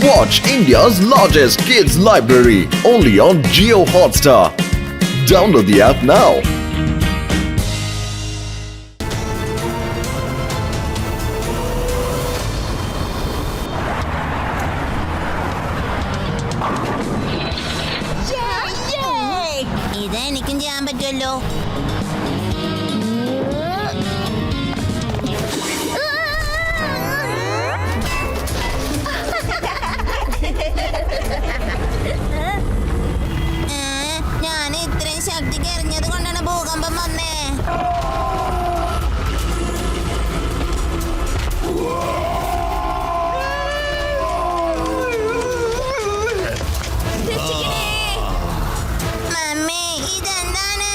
Watch India's largest kids library only on Jio Hotstar. Download the app now. ഇതെനിക്കും ചെയ്യാൻ പറ്റുമല്ലോ. ഞാൻ ഇത്രയും ശക്തിക്ക് എറിഞ്ഞത് കൊണ്ടാണ് ഭൂകമ്പം വന്നേ. മമ്മി ഇതെന്താണ്?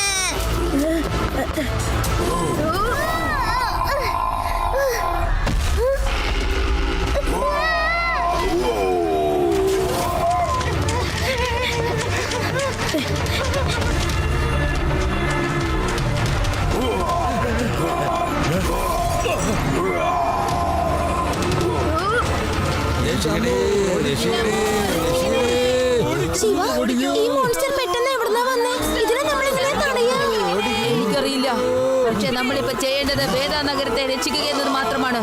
ഈ മോൺസ്റ്റർ പെട്ടെന്ന് എവിടുന്നാ വന്നേ? ഇതിനെ നമ്മളിങ്ങനെ തടയാ? എനിക്കറിയില്ല. പക്ഷെ നമ്മളിപ്പോ ചെയ്യേണ്ടത് വേദ നഗരത്തെ രക്ഷിക്കുക എന്നത് മാത്രമാണ്.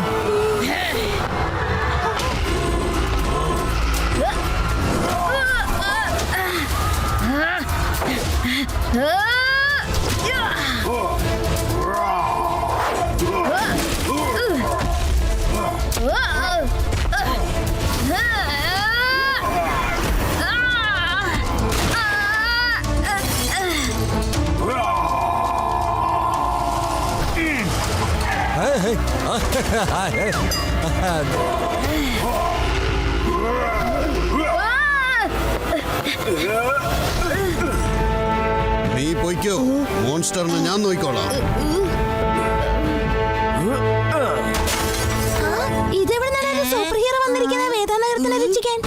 നീ പോയിക്കോ, മോൺസ്റ്ററിനെ ഞാൻ നോക്കിക്കോളാം. ഇതെവിടെ നിന്നാണ് സൂപ്പർ ഹീറോ വന്നിരിക്കുന്നത് വേദാനഗരത്തിനെ രക്ഷിക്കാൻ?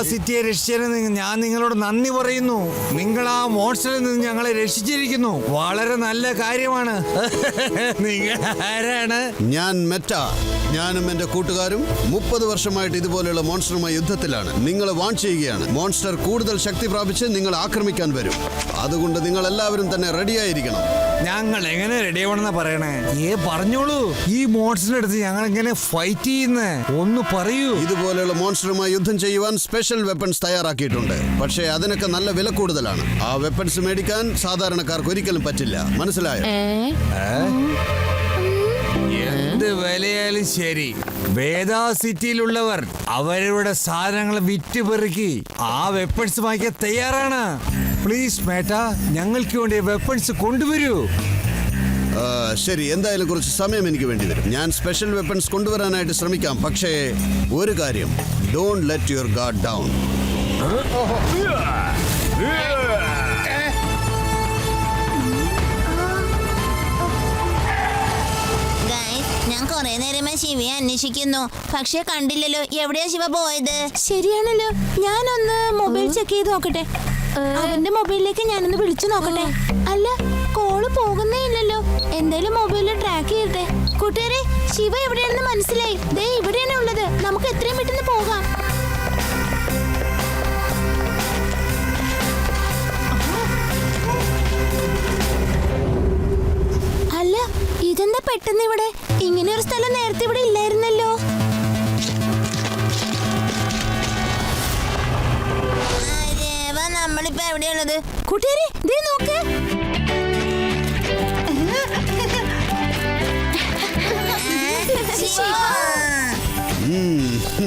സിറ്റിയെ രക്ഷിച്ചതിന് ഞാൻ നിങ്ങളോട് നന്ദി പറയുന്നു. നിങ്ങൾ ആ മോൺസ്റ്ററിൽ നിന്ന് ഞങ്ങളെ രക്ഷിച്ചിരിക്കുന്നു. വളരെ നല്ല കാര്യമാണ്. നിങ്ങൾ ആരാണ്? ഞാൻ മെറ്റ. ഞാനും എന്റെ കൂട്ടുകാരും 30 വർഷമായിട്ട് ഇതുപോലെയുള്ള മോൺസ്റ്ററുമായി യുദ്ധത്തിലാണ്. നിങ്ങളെ വാൺ ചെയ്യുകയാണ്. മോൺസ്റ്റർ കൂടുതൽ ശക്തി പ്രാപിച്ച് നിങ്ങളെ ആക്രമിക്കാൻ വരും. അതുകൊണ്ട് നിങ്ങൾ എല്ലാവരും തന്നെ റെഡിയായിരിക്കണം. ഞങ്ങൾ എങ്ങനെ റെഡിയാവണമെന്നാ പറയണേ? പറഞ്ഞോളൂ. ഈ മോൺസ്റ്ററിന്റെ അടുത്ത് ഞങ്ങൾ എങ്ങനെ ഫൈറ്റ് ചെയ്യുന്നേ ഒന്ന് പറയൂ. ഇതുപോലെയുള്ള മോൺസ്റ്ററുമായി യുദ്ധം ചെയ്യുവാൻ സ്പെഷ്യൽ വെപ്പൺസ് തയ്യാറാക്കിയിട്ടുണ്ട്. പക്ഷേ അതിനൊക്കെ നല്ല വില കൂടുതലാണ്. ആ വെപ്പൺസ് മേടിക്കാൻ സാധാരണക്കാർക്ക് ഒരിക്കലും പറ്റില്ല. മനസ്സിലായോ? എന്ത് വിലയായാലും ശരി, വേദാ സിറ്റിയിലുള്ളവർ അവരുടെ സാധനങ്ങൾ വിറ്റുപെറുക്കി ആ വെപ്പൺസ് വാങ്ങിക്കാൻ തയ്യാറാണ്. പ്ലീസ് മേട്ട, ഞങ്ങൾക്ക് വേണ്ടി വെപ്പൺസ് കൊണ്ടുവരൂ. ശരി, എന്തായാലും കുറച്ച് സമയം എനിക്ക് വേണ്ടി വരും. ഞാൻ സ്പെഷ്യൽ വെപ്പൺസ് കൊണ്ടുവരാനായിട്ട് ശ്രമിക്കാം. പക്ഷേ ഒരു കാര്യം, don't let your guard down. ഞാൻ കുറെ നേരമേ ശിവയെ അന്വേഷിക്കുന്നു, പക്ഷെ കണ്ടില്ലല്ലോ. എവിടെയാ ശിവ പോയത്? ശരിയാണല്ലോ, ഞാനൊന്ന് മൊബൈൽ ചെക്ക് ചെയ്ത് നോക്കട്ടെ. അവന്റെ മൊബൈലിലേക്ക് ഞാനൊന്ന് വിളിച്ചു നോക്കട്ടെ. അല്ല, കോള് പോകുന്നേ ഇല്ലല്ലോ. എന്തായാലും മൊബൈലിൽ ട്രാക്ക് ചെയ്തേ. കൂട്ടുകാരെ, ശിവ എവിടെയാണെന്ന് മനസ്സിലായി. ദേ ഇവിടെയാണ് ഉള്ളത്. നമുക്ക് എത്രയും പെട്ടെന്ന് പോകാം. അല്ല, ഇതെന്താ പെട്ടെന്ന് ഇവിടെ? ഇങ്ങനെ ഒരു സ്ഥലം നേരത്തെ ഇവിടെ ഇല്ലായിരുന്നല്ലോ. നമ്മളിപ്പോ എവിടെയുള്ളത്? കൂട്ടുകാരെ, ദേ നോക്ക്.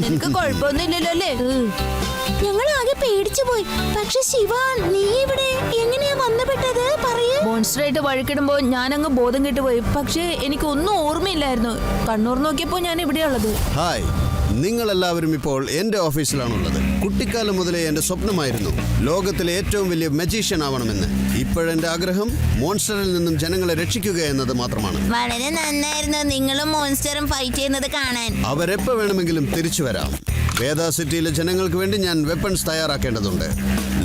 നിനക്ക് കുഴപ്പമൊന്നുമില്ലല്ലോ അല്ലേ? ഞങ്ങൾ ആകെ പേടിച്ചു പോയി. പക്ഷെ ശിവ, നീ ഇവിടെ എങ്ങനെയാ വന്നുപെട്ടത്? പറയൂ. മോൺസ്റ്ററായിട്ട് വഴിക്കിടുമ്പോ ഞാനങ്ങ് ബോധം കെട്ടുപോയി. പക്ഷേ എനിക്ക് ഒന്നും ഓർമ്മയില്ലായിരുന്നു. കണ്ണൂർ നോക്കിയപ്പോ ഞാൻ ഇവിടെയുള്ളത്. ഹായ്, നിങ്ങളെല്ലാവരും ഇപ്പോൾ എൻ്റെ ഓഫീസിലാണുള്ളത്. കുട്ടിക്കാലം മുതലേ എൻ്റെ സ്വപ്നമായിരുന്നു ലോകത്തിലെ ഏറ്റവും വലിയ മജീഷ്യൻ ആവണമെന്ന്. ഇപ്പോഴെന്റെ ആഗ്രഹം മോൺസ്റ്ററിൽ നിന്നും ജനങ്ങളെ രക്ഷിക്കുക എന്നത് മാത്രമാണ്. വളരെ നന്നായിരുന്നു നിങ്ങളും മോൺസ്റ്ററും ഫൈറ്റ് ചെയ്യുന്നത് കാണാൻ. അവരെപ്പോ വേണമെങ്കിലും തിരിച്ചു വരാം. വേദ സിറ്റിയിലെ ജനങ്ങൾക്ക് വേണ്ടി ഞാൻ വെപ്പൺസ് തയ്യാറാക്കേണ്ടതുണ്ട്.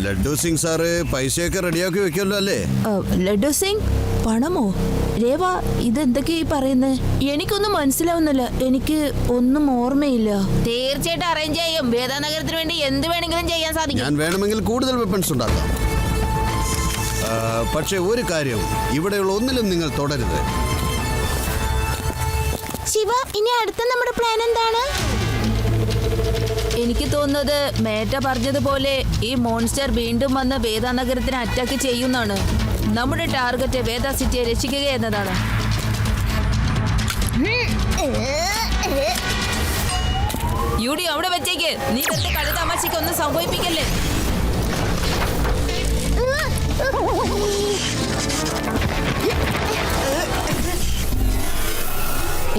ലഡ്ഡു സിംഗ് സാറ് പൈസയൊക്കെ റെഡിയാക്കി വെക്കുമല്ലോ അല്ലേ? ലഡ്ഡു സിംഗ്, പണമോ? രേവ, ഇതെന്തൊക്കെയാ ഈ പറയുന്നത്? എനിക്കൊന്നും മനസ്സിലാവുന്നില്ല. എനിക്ക് ഒന്നും ഓർമ്മയില്ല. തീർച്ചയായിട്ടും അറേഞ്ച് ചെയ്യും. വേദാനഗരത്തിന് വേണ്ടി എന്ത് വേണമെങ്കിലും ചെയ്യാൻ സാധിക്കും. ഞാൻ വേണമെങ്കിൽ കൂടുതൽ വെപ്പൺസ് ഉണ്ടാക്കാം. പക്ഷേ ഒരു കാര്യം, ഇവിടെയുള്ള ഒന്നിലും നിങ്ങൾ തുടരുത്. ശിവ, ഇനി അടുത്ത നമ്മുടെ പ്ലാൻ എന്താണ്? എനിക്ക് തോന്നുന്നത് മേറ്റ പറഞ്ഞതുപോലെ ഈ മോൺസ്റ്റർ വീണ്ടും വന്ന് വേദാനഗരത്തിനെ അറ്റാക്ക് ചെയ്യുന്നതാണ്. നമ്മുടെ ടാർഗറ്റ് വേദ സിറ്റിയെ രക്ഷിക്കുക എന്നതാണ്. യുഡി, അവിടെ വെച്ചേക്ക്. നീ വെറുതെ കളി തമാശയ്ക്ക് ഒന്നും സംഭവിപ്പിക്കല്ലേ.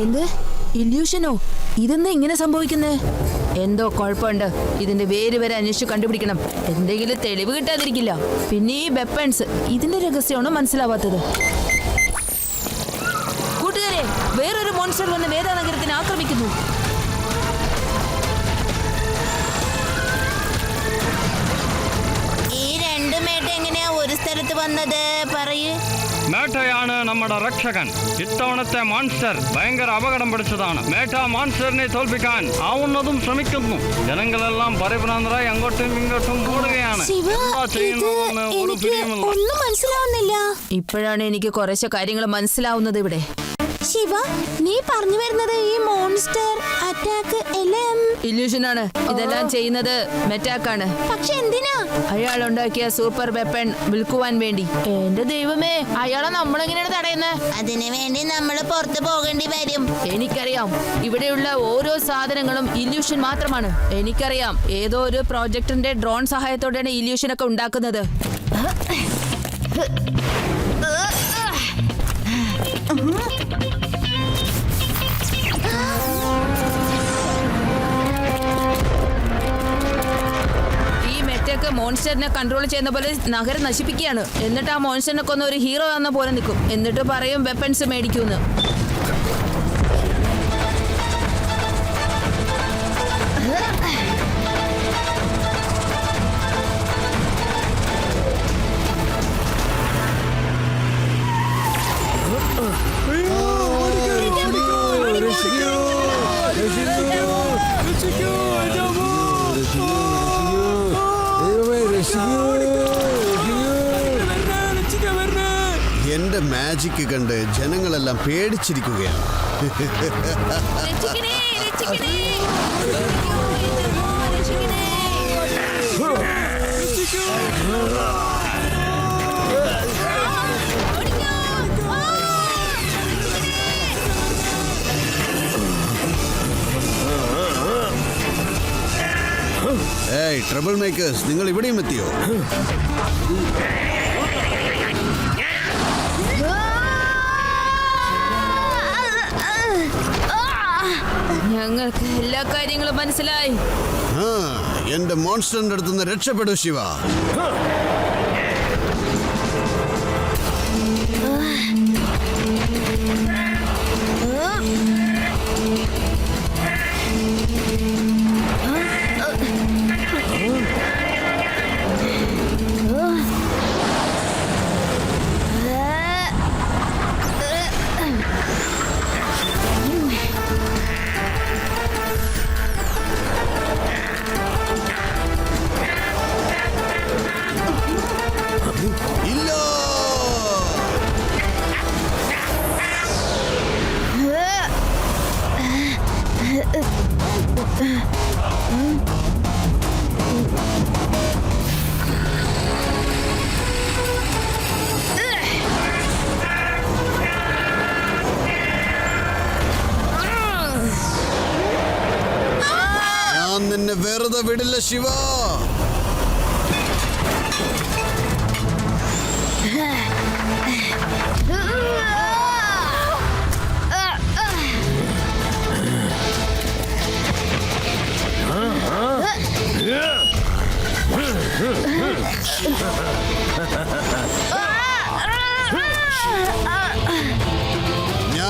എന്ത് ഇല്യൂഷനോ? ഇതെന്താ ഇങ്ങനെ സംഭവിക്കുന്നേ? എന്തോ കുഴപ്പമുണ്ട്. ഇതിന്റെ വേര് വരെ അന്വേഷിച്ച് കണ്ടുപിടിക്കണം. എന്തെങ്കിലും തെളിവ് കിട്ടാതിരിക്കില്ല. പിന്നെ ഈ വെപ്പൺസ്, ഇതിന്റെ രഹസ്യമാണോ മനസ്സിലാവാത്തത്? കൂട്ടുകാരെ, വേറൊരു മോൺസ്റ്റർ വന്ന് വേദാനഗരത്തിനെ ആക്രമിക്കുന്നു. ഈ രണ്ട് മേട്ട എങ്ങനെയാ ഒരു സ്ഥലത്ത് വന്നത്? പറയൂ. മേട്ടയാണ് നമ്മുടെ രക്ഷകൻ. ഇത്തവണത്തെ മോൺസ്റ്റർ ഭയങ്കര അപകടം പിടിച്ചതാണ്. മേട്ട മോൺസ്റ്ററിനെ തോൽപ്പിക്കാൻ ആവുന്നതും ശ്രമിക്കുന്നു. ജനങ്ങളെല്ലാം പരിഭ്രാന്തരായി അങ്ങോട്ടും ഇങ്ങോട്ടും ഓടുകയാണ്. എന്താ ചെയ്യുന്നതെന്ന് ഒരു പിടിയുമില്ല. ഒന്നും മനസ്സിലാവുന്നില്ല. ഇപ്പോഴാണ് എനിക്ക് കുറച്ച് കാര്യങ്ങൾ മനസ്സിലാവുന്നത്. ഇവിടെ ശിവ, നീ പറഞ്ഞു വരുന്നത് ഈ മോൺസ്റ്റർ അറ്റാക്ക് എല്ലാം ഇല്യൂഷനാണ്. ഇതെല്ലാം ചെയ്യുന്നത് മെറ്റാക്കാണ്. പക്ഷെ എന്തിനാ? അയാൾ ഉണ്ടാക്കിയ സൂപ്പർ വെപ്പൺ വിൽക്കുവാൻ വേണ്ടി. എന്റെ ദൈവമേ, അയാളെ നമ്മളെങ്ങനെയാണ് തടയുന്നത്? അതിനു വേണ്ടി നമ്മൾ പുറത്തു പോകേണ്ടി വരും. എനിക്കറിയാം, ഇവിടെയുള്ള ഓരോ സാധനങ്ങളും ഇല്യൂഷൻ മാത്രമാണ്. എനിക്കറിയാം, ഏതോ ഒരു പ്രോജക്ടിന്റെ ഡ്രോൺ സഹായത്തോടെയാണ് ഇല്യൂഷൻ ഒക്കെ ഉണ്ടാക്കുന്നത്. ഈ മെറ്റൊക്കെ മോൺസ്റ്ററിനെ കൺട്രോൾ ചെയ്യുന്ന പോലെ നഗരം നശിപ്പിക്കുകയാണ്. എന്നിട്ട് ആ മോൺസ്റ്ററിനെ കൊന്ന ഒരു ഹീറോ എന്ന പോലെ നിൽക്കും. എന്നിട്ട് പറയും വെപ്പൺസ് മേടിക്കൂന്ന്. എന്റെ മാജിക് കണ്ട് ജനങ്ങളെല്ലാം പേടിച്ചിരിക്കുകയാണ്. രക്ഷിക്കണേ, രക്ഷിക്കണേ. രക്ഷിക്കണേ. ഏയ് ട്രബിൾ മേക്കേഴ്സ്, നിങ്ങൾ ഇവിടെയും എത്തിയോ? ഞങ്ങൾക്ക് എല്ലാ കാര്യങ്ങളും മനസ്സിലായി. എന്റെ മോൺസ്റ്ററിന്റെ അടുത്തുനിന്ന് രക്ഷപ്പെടൂ ശിവ. ഞാൻ നിന്നെ വെറുതെ വിടില്ല ശിവ.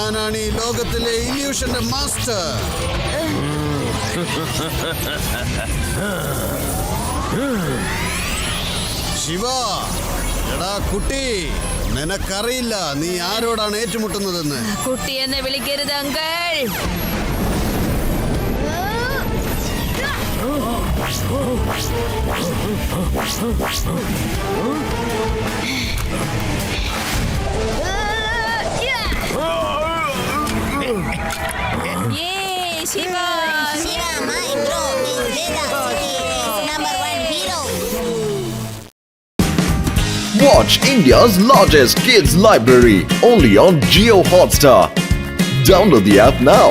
ഞാനാണ് ഈ ലോകത്തിലെ ഇല്യൂഷന്റെ മാസ്റ്റർ. ശിവ, എടാ കുട്ടി, നിനക്കറിയില്ല നീ ആരോടാണ് ഏറ്റുമുട്ടുന്നതെന്ന്. കുട്ടി എന്നെ വിളിക്കരുത് uncle. Yay, Shiva! Shiva, my bro, is Veda City is #1 hero. Watch India's largest kids library only on Jio Hotstar. Download the app now.